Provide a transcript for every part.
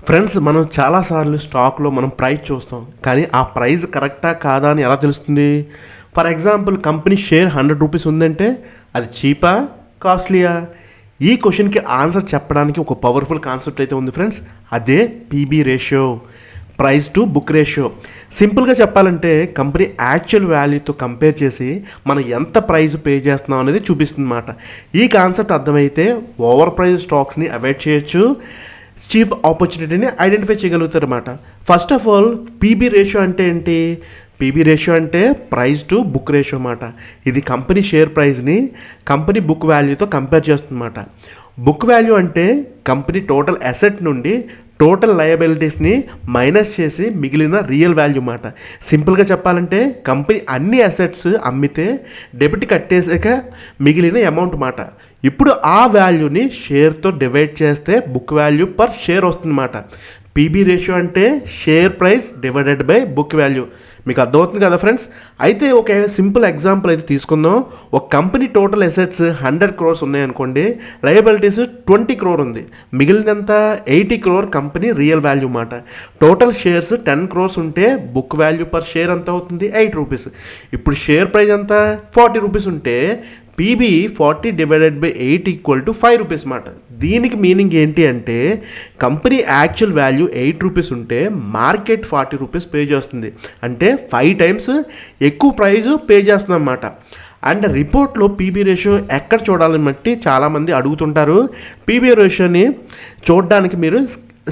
Friends, మనం చాలాసార్లు స్టాక్లో మనం ప్రైస్ చూస్తాం, కానీ ఆ ప్రైస్ కరెక్టా కాదా అని ఎలా తెలుస్తుంది? For example, company share 100 rupees ఉందంటే అది చీపా, కాస్ట్లీయా? ఈ క్వశ్చన్కి ఆన్సర్ చెప్పడానికి ఒక పవర్ఫుల్ కాన్సెప్ట్ అయితే ఉంది ఫ్రెండ్స్. అదే PB ratio, price to book ratio. సింపుల్గా చెప్పాలంటే కంపెనీ యాక్చువల్ వాల్యూతో కంపేర్ చేసి మనం ఎంత ప్రైస్ పే చేస్తున్నాం అనేది చూపిస్తుంది అన్నమాట. ఈ కాన్సెప్ట్ అర్థమైతే ఓవర్ ప్రైస్ స్టాక్స్ని అవాయిడ్ చేయొచ్చు, చీప్ ఆపర్చునిటీని ఐడెంటిఫై చేయగలుగుతారు అన్నమాట. First of all, PB ratio అంటే ఏంటి? పీబీ రేషియో అంటే ప్రైస్ టు బుక్ రేషియో అన్నమాట. ఇది కంపెనీ షేర్ ప్రైస్ని కంపెనీ బుక్ వాల్యూతో కంపేర్ చేస్తుందన్నమాట. బుక్ వాల్యూ అంటే కంపెనీ టోటల్ అసెట్ నుండి టోటల్ లయబిలిటీస్ని మైనస్ చేసి మిగిలిన రియల్ వాల్యూ మాట. సింపుల్గా చెప్పాలంటే కంపెనీ అన్ని అసెట్స్ అమ్మితే డెబిట్ కట్టేసాక మిగిలిన అమౌంట్ మాట. ఇప్పుడు ఆ వాల్యూని షేర్తో డివైడ్ చేస్తే బుక్ వాల్యూ పర్ షేర్ వస్తుందన్నమాట. పీబీ రేషియో అంటే share price divided by book value. మీకు అర్థమవుతుంది కదా ఫ్రెండ్స్? అయితే ఒక సింపుల్ ఎగ్జాంపుల్ అయితే తీసుకుందాం. ఒక కంపెనీ టోటల్ అసెట్స్ 100 crores ఉన్నాయనుకోండి, లయబిలిటీస్ 20 crore ఉంది, మిగిలినంత 80 crore కంపెనీ రియల్ వాల్యూ మాట. టోటల్ షేర్స్ 10 crores ఉంటే బుక్ వాల్యూ పర్ షేర్ ఎంత అవుతుంది? 8 రూపీస్. ఇప్పుడు షేర్ ప్రైస్ ఎంత? 40 రూపీస్ ఉంటే PB 40 divided by 8 equal to 5 rupees మాట. దీనికి మీనింగ్ ఏంటి అంటే కంపెనీ యాక్చువల్ వాల్యూ 8 రూపీస్ ఉంటే మార్కెట్ 40 రూపీస్ పే చేస్తుంది, అంటే 5 times ఎక్కువ ప్రైజ్ పే చేస్తుంది అన్నమాట. అండ్ రిపోర్ట్లో పీబీ రేషియో ఎక్కడ చూడాలని బట్టి చాలామంది అడుగుతుంటారు. పీబీ రేషియోని చూడడానికి మీరు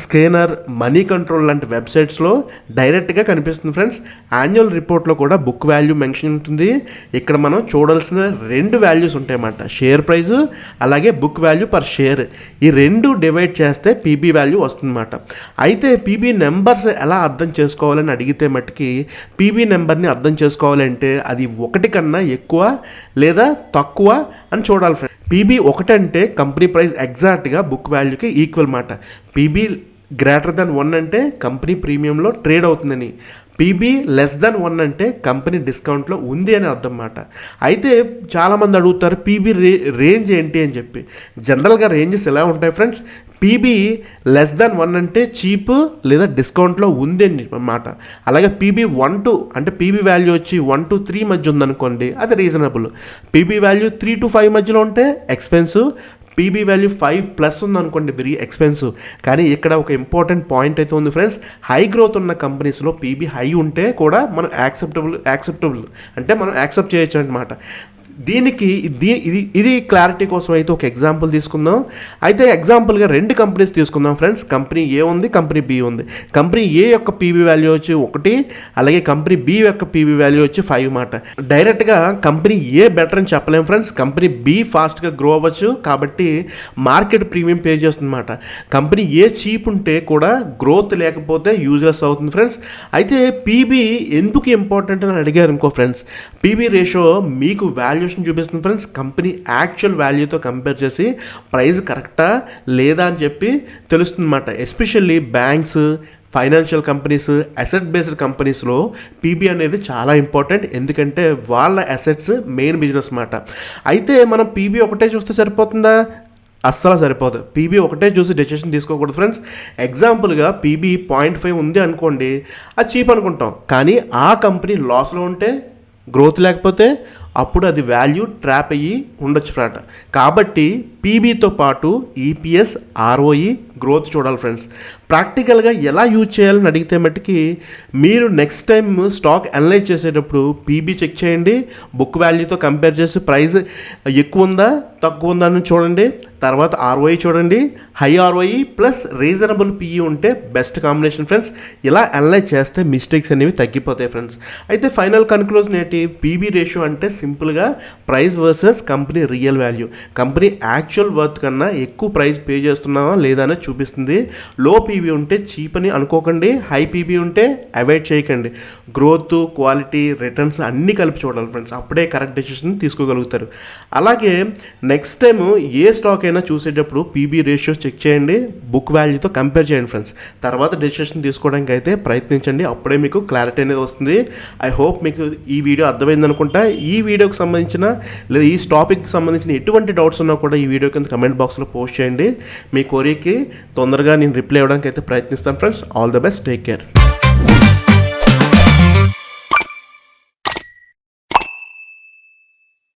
స్కేనర్, మనీ కంట్రోల్ లాంటి వెబ్సైట్స్లో డైరెక్ట్గా కనిపిస్తుంది ఫ్రెండ్స్. యాన్యువల్ రిపోర్ట్లో కూడా బుక్ వాల్యూ మెన్షన్ ఉంటుంది. ఇక్కడ మనం చూడాల్సిన 2 వాల్యూస్ ఉంటాయన్నమాట, షేర్ ప్రైస్ అలాగే బుక్ వాల్యూ పర్ షేర్. ఈ 2 డివైడ్ చేస్తే పీబీ వాల్యూ వస్తుందన్నమాట. అయితే పీబీ నెంబర్స్ ఎలా అర్థం చేసుకోవాలని అడిగితే మట్టుకి పీబీ నెంబర్ని అర్థం చేసుకోవాలంటే అది 1 కన్నా ఎక్కువ లేదా తక్కువ అని చూడాలి ఫ్రెండ్స్. పీబీ 1 అంటే కంపెనీ ప్రైస్ ఎగ్జాక్ట్గా బుక్ వాల్యూకి ఈక్వల్ మాట. పీబీ గ్రేటర్ దెన్ 1 అంటే కంపెనీ ప్రీమియంలో ట్రేడ్ అవుతుందని. పీబీ లెస్ దెన్ 1 అంటే కంపెనీ డిస్కౌంట్లో ఉంది అని అర్థం మాట. అయితే చాలామంది అడుగుతారు పీబీ రేంజ్ ఏంటి అని చెప్పి. జనరల్గా రేంజెస్ ఎలా ఉంటాయి ఫ్రెండ్స్? పీబీ లెస్ దెన్ 1 అంటే చీప్ లేదా డిస్కౌంట్లో ఉంది అన్నమాట. అలాగే పీబీ 1 అంటే పీబీ వాల్యూ వచ్చి 1 to 3 మధ్య ఉందనుకోండి, అది రీజనబుల్. పీబీ వాల్యూ 3 to 5 మధ్యలో ఉంటే ఎక్స్పెన్సివ్. పీబీ వాల్యూ 5+ ఉందనుకోండి, వెరీ ఎక్స్పెన్సివ్. కానీ ఇక్కడ ఒక ఇంపార్టెంట్ పాయింట్ అయితే ఉంది ఫ్రెండ్స్. హై గ్రోత్ ఉన్న కంపెనీస్లో పీబీ హై ఉంటే కూడా మనం యాక్సెప్టబుల్ అంటే మనం యాక్సెప్ట్ చేయొచ్చు అనమాట. దీనికి ఇది క్లారిటీ కోసం అయితే ఒక ఎగ్జాంపుల్ తీసుకుందాం. అయితే ఎగ్జాంపుల్గా 2 కంపెనీస్ తీసుకుందాం ఫ్రెండ్స్. కంపెనీ ఏ ఉంది, కంపెనీ బి ఉంది. కంపెనీ ఏ యొక్క పీబీ వాల్యూ వచ్చి 1, అలాగే కంపెనీ బి యొక్క పీబీ వాల్యూ వచ్చి 5 మాట. డైరెక్ట్గా కంపెనీ ఏ బెటర్ అని చెప్పలేం ఫ్రెండ్స్. కంపెనీ బి ఫాస్ట్గా గ్రో అవ్వచ్చు కాబట్టి మార్కెట్ ప్రీమియం పే చేస్తుందన్నమాట. కంపెనీ ఏ చీప్ ఉంటే కూడా గ్రోత్ లేకపోతే యూజ్లెస్ అవుతుంది ఫ్రెండ్స్. అయితే పీబీ ఎందుకు ఇంపార్టెంట్ అని అడిగారు అనుకో ఫ్రెండ్స్, పీబీ రేషియో మీకు వాల్యూ చూపిస్తుంది ఫ్రెండ్స్. కంపెనీ యాక్చువల్ వాల్యూతో కంపేర్ చేసి ప్రైస్ కరెక్టా లేదా అని చెప్పి తెలుస్తుంది అన్నమాట. Especially banks, financial companies, asset based కంపెనీస్లో పీబీ అనేది చాలా ఇంపార్టెంట్. ఎందుకంటే వాళ్ళ అసెట్స్ మెయిన్ బిజినెస్ మాట. అయితే మనం పీబీ ఒకటే చూస్తే సరిపోతుందా? అస్సలు సరిపోదు. పీబీ ఒకటే చూసి డెసిషన్ తీసుకోకూడదు ఫ్రెండ్స్. ఎగ్జాంపుల్గా పీబీ 0.5 ఉంది అనుకోండి, అది చీప్ అనుకుంటాం. కానీ ఆ కంపెనీ లాస్లో ఉంటే, గ్రోత్ లేకపోతే అప్పుడు అది వాల్యూ ట్రాప్ అయ్యి ఉండొచ్చు ఫ్రెండ్. కాబట్టి పీబీతో పాటు ఈపీఎస్, ఆర్ఓఈ, గ్రోత్ చూడాలి ఫ్రెండ్స్. ప్రాక్టికల్గా ఎలా యూజ్ చేయాలని అడిగితే మట్టుకి మీరు నెక్స్ట్ టైం స్టాక్ అనలైజ్ చేసేటప్పుడు పీబీ చెక్ చేయండి, బుక్ వాల్యూతో కంపేర్ చేసి ప్రైస్ ఎక్కువ ఉందా తక్కువ ఉందా అని చూడండి. తర్వాత ఆర్ఓఈ చూడండి. High ROE plus reasonable PE ఉంటే బెస్ట్ కాంబినేషన్ ఫ్రెండ్స్. ఇలా అనలైజ్ చేస్తే మిస్టేక్స్ అనేవి తగ్గిపోతాయి ఫ్రెండ్స్. అయితే ఫైనల్ కన్క్లూజన్ ఏంటి? పీబీ రేషియో అంటే సింపుల్గా price versus company real value. Company actual worth కన్నా ఎక్కువ ప్రైస్ పే చేస్తున్నావా లేదా అనేది చూపిస్తుంది. లో పీబీ ఉంటే చీప్ అని అనుకోకండి, హై పీబీ ఉంటే అవాయిడ్ చేయకండి. గ్రోత్, క్వాలిటీ, రిటర్న్స్ అన్నీ కలిపి చూడాలి ఫ్రెండ్స్. అప్పుడే కరెక్ట్ డెసిషన్ తీసుకోగలుగుతారు. అలాగే నెక్స్ట్ టైం ఏ స్టాక్ అయినా చూసేటప్పుడు పీబీ రేషియో చెక్ చేయండి, బుక్ వాల్యూతో కంపేర్ చేయండి ఫ్రెండ్స్. తర్వాత డెసిషన్ తీసుకోవడానికి అయితే ప్రయత్నించండి, అప్పుడే మీకు క్లారిటీ అనేది వస్తుంది. ఐ హోప్ మీకు ఈ వీడియో అర్థమైంది అనుకుంటా. ఈ వీడియోకి సంబంధించిన లేదా ఈ టాపిక్కి సంబంధించిన ఎటువంటి డౌట్స్ ఉన్నా కూడా ఈ వీడియో కింద కమెంట్ బాక్స్లో పోస్ట్ చేయండి. మీ కొరీకి తొందరగా నేను రిప్లై ఇవ్వడానికి అయితే ప్రయత్నిస్తాను friends. All the best, take care.